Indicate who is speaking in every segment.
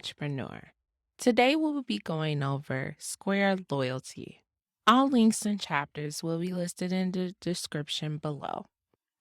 Speaker 1: Entrepreneur. Today we will be going over Square Loyalty. All links and chapters will be listed in the description below.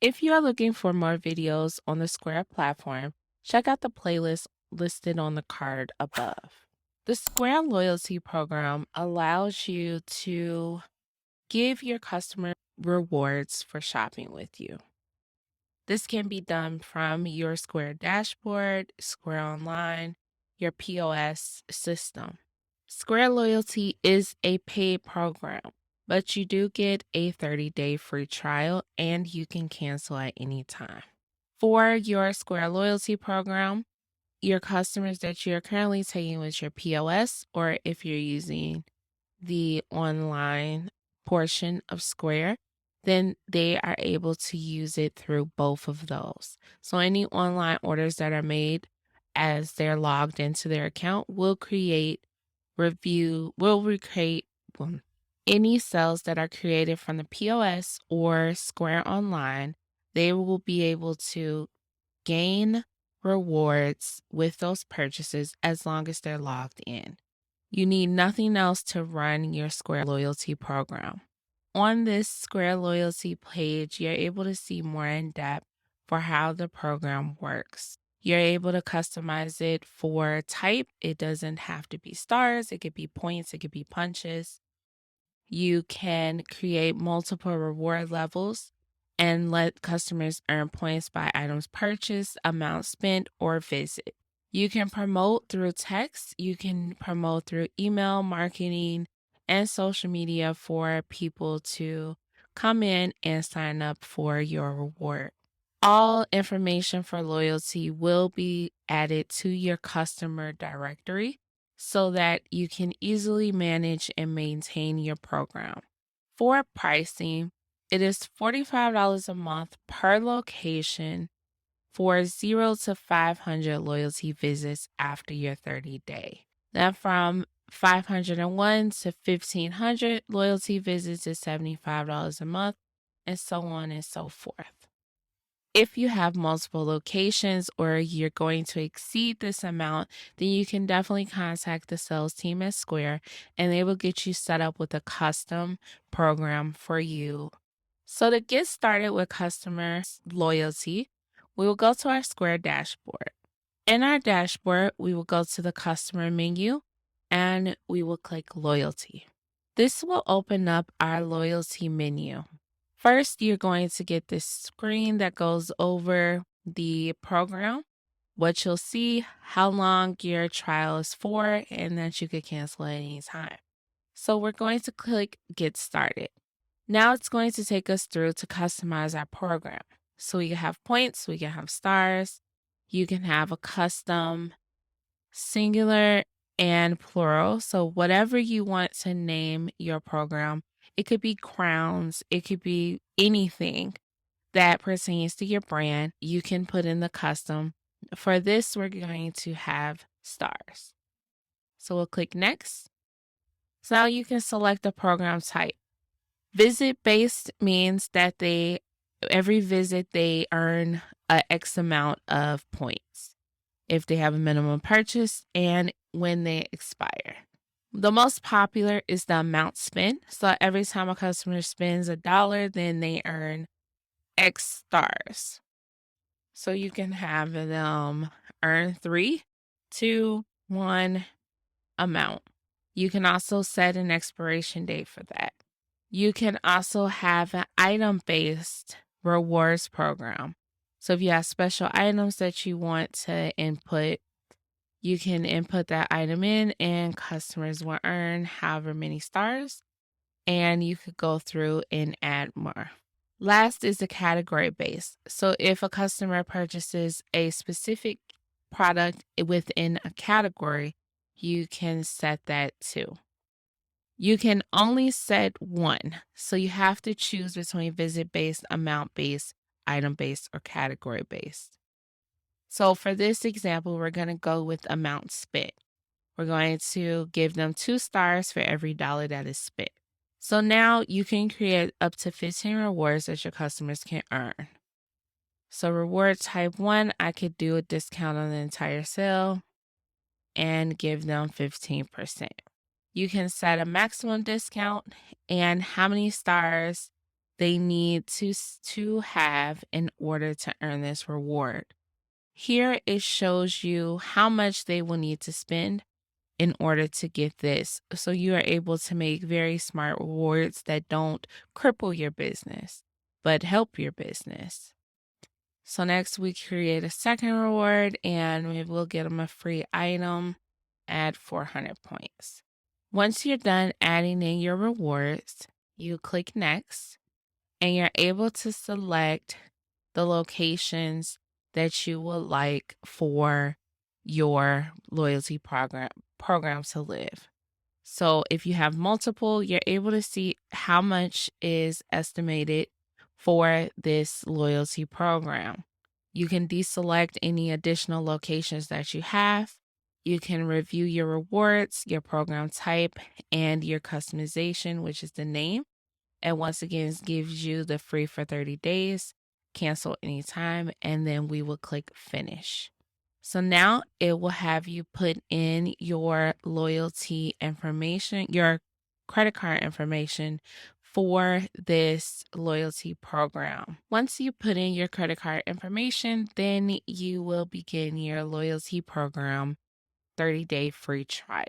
Speaker 1: If you are looking for more videos on the Square platform, check out the playlist listed on the card above. The Square Loyalty program allows you to give your customer rewards for shopping with you. This can be done from your Square dashboard, Square Online, your POS system. Square Loyalty is a paid program, but you do get a 30-day free trial and you can cancel at any time. For your Square Loyalty program, your customers that you're currently taking with your POS, or if you're using the online portion of Square, then they are able to use it through both of those. So any online orders that are made as they're logged into their account will recreate any sales that are created from the POS or Square Online. They will be able to gain rewards with those purchases as long as they're logged in. You need nothing else to run your Square Loyalty program. On this Square Loyalty page, you're able to see more in depth for how the program works. You're able to customize it for type. It doesn't have to be stars. It could be points. It could be punches. You can create multiple reward levels and let customers earn points by items purchased, amount spent, or visit. You can promote through text. You can promote through email marketing and social media for people to come in and sign up for your reward. All information for loyalty will be added to your customer directory so that you can easily manage and maintain your program. For pricing, it is $45 a month per location for 0 to 500 loyalty visits after your 30-day. Then from 501 to 1,500 loyalty visits is $75 a month, and so on and so forth. If you have multiple locations or you're going to exceed this amount, then you can definitely contact the sales team at Square and they will get you set up with a custom program for you. So to get started with customer loyalty, we will go to our Square dashboard. In our dashboard, we will go to the customer menu and we will click loyalty. This will open up our loyalty menu. First, you're going to get this screen that goes over the program, what you'll see, how long your trial is for, and that you could cancel at any time. So we're going to click Get Started. Now it's going to take us through to customize our program. So we can have points, we can have stars, you can have a custom singular and plural. So whatever you want to name your program, it could be crowns, it could be anything that pertains to your brand. You can put in the custom. For this, we're going to have stars. So we'll click next. So now you can select the program type. Visit based means that every visit they earn a X amount of points if they have a minimum purchase and when they expire. The most popular is the amount spent. So every time a customer spends $1, then they earn X stars. So you can have them earn 3, 2, 1 amount. You can also set an expiration date for that. You can also have an item-based rewards program. So if you have special items that you want to input, you can input that item in and customers will earn however many stars, and you could go through and add more. Last is the category base. So if a customer purchases a specific product within a category, you can set that too. You can only set one. So you have to choose between visit-based, amount-based, item-based, or category-based. So for this example, we're going to go with amount spent. We're going to give them 2 stars for every dollar that is spent. So now you can create up to 15 rewards that your customers can earn. So reward type 1, I could do a discount on the entire sale. and give them 15%. You can set a maximum discount and how many stars they need to have in order to earn this reward. Here it shows you how much they will need to spend in order to get this. So you are able to make very smart rewards that don't cripple your business, but help your business. So next we create a second reward and maybe we'll get them a free item at 400 points. Once you're done adding in your rewards, you click next and you're able to select the locations that you would like for your loyalty program to live. So if you have multiple, you're able to see how much is estimated for this loyalty program. You can deselect any additional locations that you have. You can review your rewards, your program type, and your customization, which is the name. And once again, it gives you the free for 30 days, cancel anytime, and then we will click finish. So now it will have you put in your loyalty information, your credit card information for this loyalty program. Once you put in your credit card information, then you will begin your loyalty program 30-day free trial.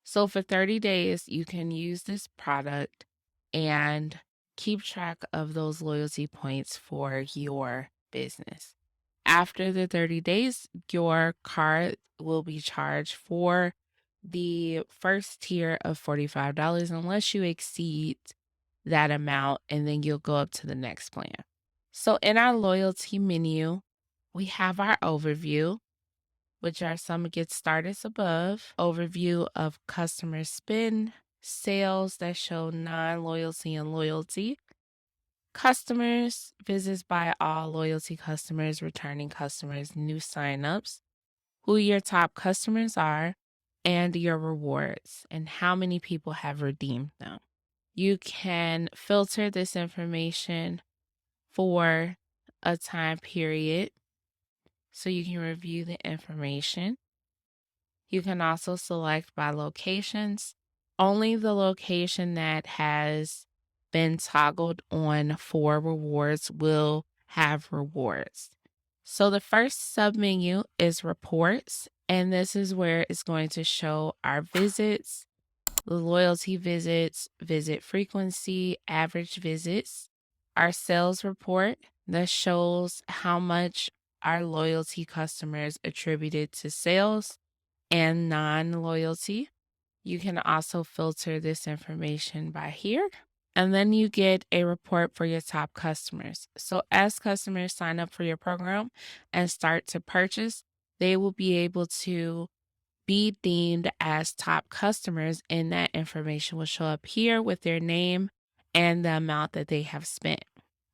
Speaker 1: So for 30 days, you can use this product and keep track of those loyalty points for your business. After the 30 days, your card will be charged for the first tier of $45 unless you exceed that amount, and then you'll go up to the next plan. So in our loyalty menu, we have our overview, which are some get starters above, overview of customer spend, sales that show non-loyalty and loyalty, customers, visits by all loyalty customers, returning customers, new signups, who your top customers are, and your rewards and how many people have redeemed them. You can filter this information for a time period so you can review the information. You can also select by locations. Only the location that has been toggled on for rewards will have rewards. So the first submenu is reports, and this is where it's going to show our visits, the loyalty visits, visit frequency, average visits, our sales report that shows how much our loyalty customers attributed to sales and non-loyalty. You can also filter this information by here. And then you get a report for your top customers. So as customers sign up for your program and start to purchase, they will be able to be deemed as top customers, and that information will show up here with their name and the amount that they have spent.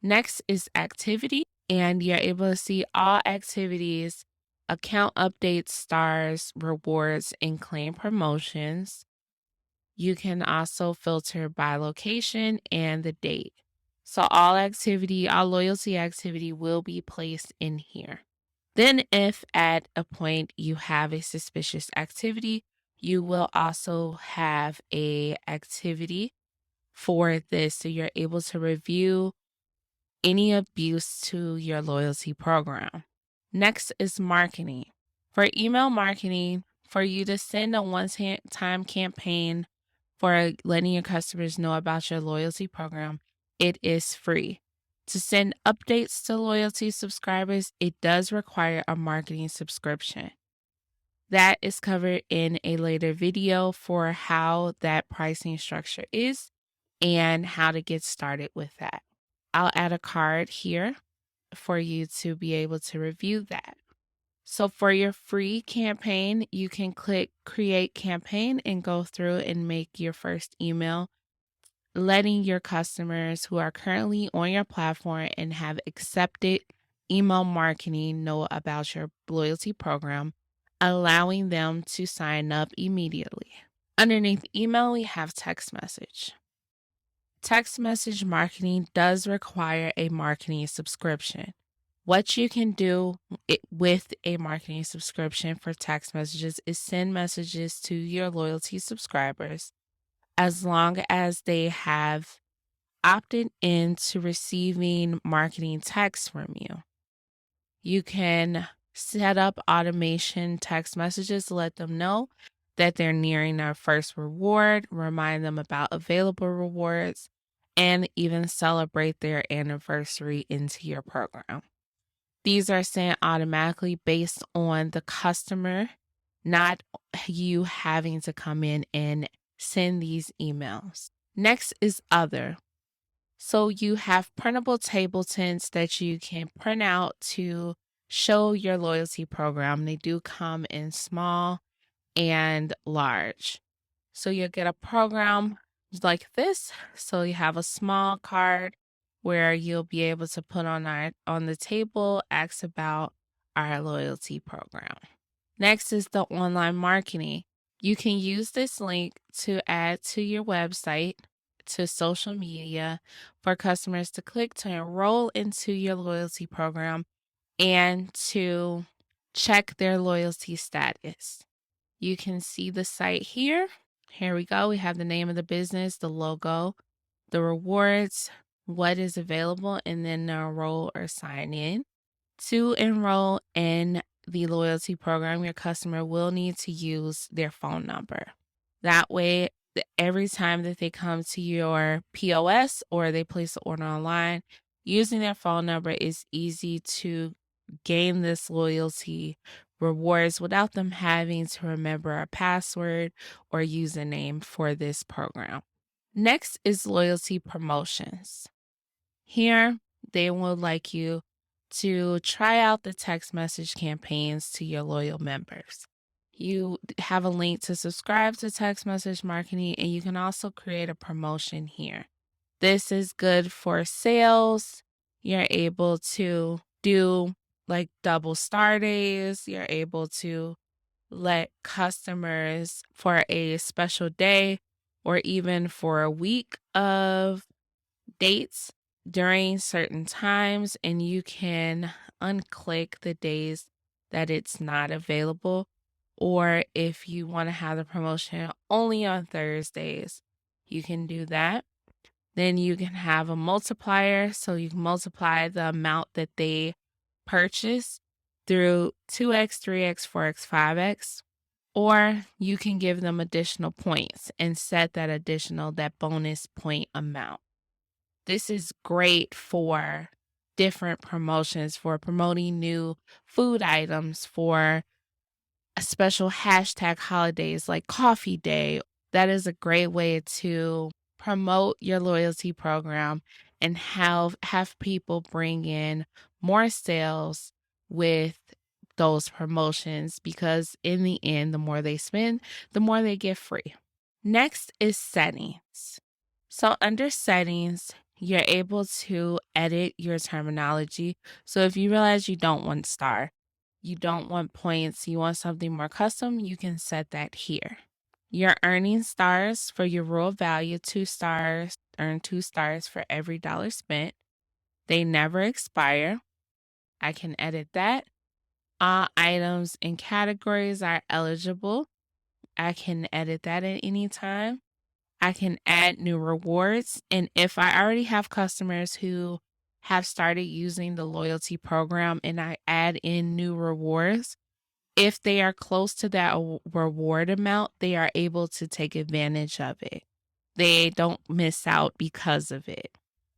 Speaker 1: Next is activity, and you're able to see all activities, account updates, stars, rewards, and claim promotions. You can also filter by location and the date. So all loyalty activity will be placed in here. Then if at a point you have a suspicious activity, you will also have a activity for this. So you're able to review any abuse to your loyalty program. Next is marketing. For email marketing, for you to send a one-time campaign for letting your customers know about your loyalty program, it is free. To send updates to loyalty subscribers, it does require a marketing subscription. That is covered in a later video for how that pricing structure is and how to get started with that. I'll add a card here for you to be able to review that. So for your free campaign, you can click create campaign and go through and make your first email, letting your customers who are currently on your platform and have accepted email marketing know about your loyalty program, allowing them to sign up immediately. Underneath email, we have text message. Text message marketing does require a marketing subscription. What you can do with a marketing subscription for text messages is send messages to your loyalty subscribers as long as they have opted into receiving marketing texts from you. You can set up automation text messages to let them know that they're nearing their first reward, remind them about available rewards, and even celebrate their anniversary into your program. These are sent automatically based on the customer, not you having to come in and send these emails. Next is other. So you have printable table tents that you can print out to show your loyalty program. They do come in small and large. So you'll get a program like this. So you have a small card where you'll be able to put on the table, ask about our loyalty program. Next is the online marketing. You can use this link to add to your website, to social media, for customers to click to enroll into your loyalty program and to check their loyalty status. You can see the site here. Here we go. We have the name of the business, the logo, the rewards, what is available, and then the enroll or sign in. To enroll in the loyalty program, your customer will need to use their phone number. That way, every time that they come to your POS or they place an order online, using their phone number is easy to gain this loyalty rewards without them having to remember a password or username for this program. Next is loyalty promotions. Here, they would like you to try out the text message campaigns to your loyal members. You have a link to subscribe to text message marketing, and you can also create a promotion here. This is good for sales. You're able to do like double star days. You're able to let customers for a special day or even for a week of dates during certain times, and you can unclick the days that it's not available. Or if you want to have the promotion only on Thursdays, you can do that. Then you can have a multiplier. So you can multiply the amount that they purchase through 2x, 3x, 4x, 5x. Or you can give them additional points and set that bonus point amount. This is great for different promotions, for promoting new food items, for a special hashtag holidays like Coffee Day. That is a great way to promote your loyalty program and have people bring in more sales with those promotions, because in the end, the more they spend, the more they get free. Next is settings. So under settings, you're able to edit your terminology. So if you realize you don't want star, you don't want points, you want something more custom, you can set that here. You're earning stars for your rule value, 2 stars, earn 2 stars for every dollar spent. They never expire. I can edit that. All items and categories are eligible. I can edit that at any time. I can add new rewards. And if I already have customers who have started using the loyalty program and I add in new rewards, if they are close to that reward amount, they are able to take advantage of it. They don't miss out because of it.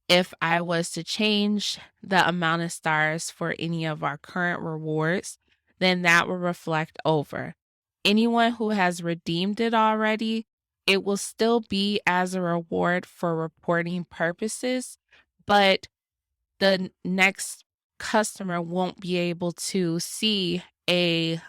Speaker 1: If I was to change the amount of stars for any of our current rewards, then that will reflect over. Anyone who has redeemed it already, it will still be as a reward for reporting purposes, but the next customer won't be able to see a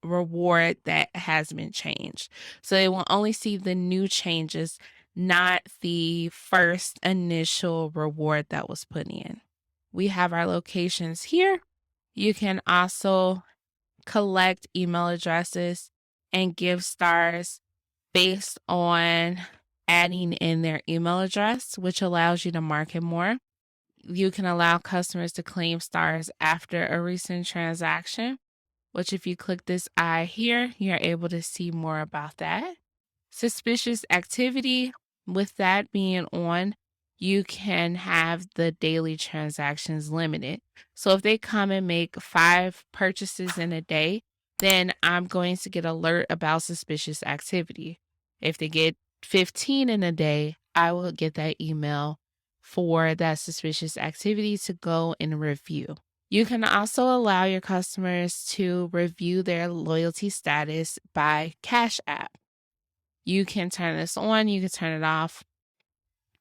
Speaker 1: reward that has been changed. So they will only see the new changes, not the first initial reward that was put in. We have our locations here. You can also collect email addresses and give stars based on adding in their email address, which allows you to market more. You can allow customers to claim stars after a recent transaction, which if you click this eye here, you're able to see more about that. Suspicious activity, with that being on, you can have the daily transactions limited. So if they come and make 5 purchases in a day, then I'm going to get alert about suspicious activity. If they get 15 in a day, I will get that email for that suspicious activity to go and review. You can also allow your customers to review their loyalty status by Cash App. You can turn this on, you can turn it off,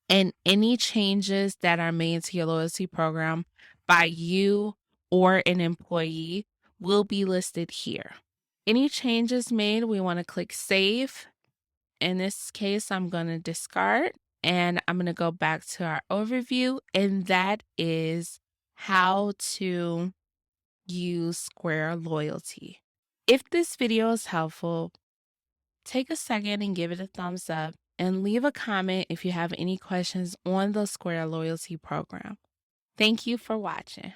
Speaker 1: and any changes that are made to your loyalty program by you or an employee will be listed here. Any changes made, we want to click save. In this case, I'm going to discard and I'm going to go back to our overview, and that is how to use Square Loyalty. If this video is helpful, take a second and give it a thumbs up and leave a comment if you have any questions on the Square Loyalty program. Thank you for watching.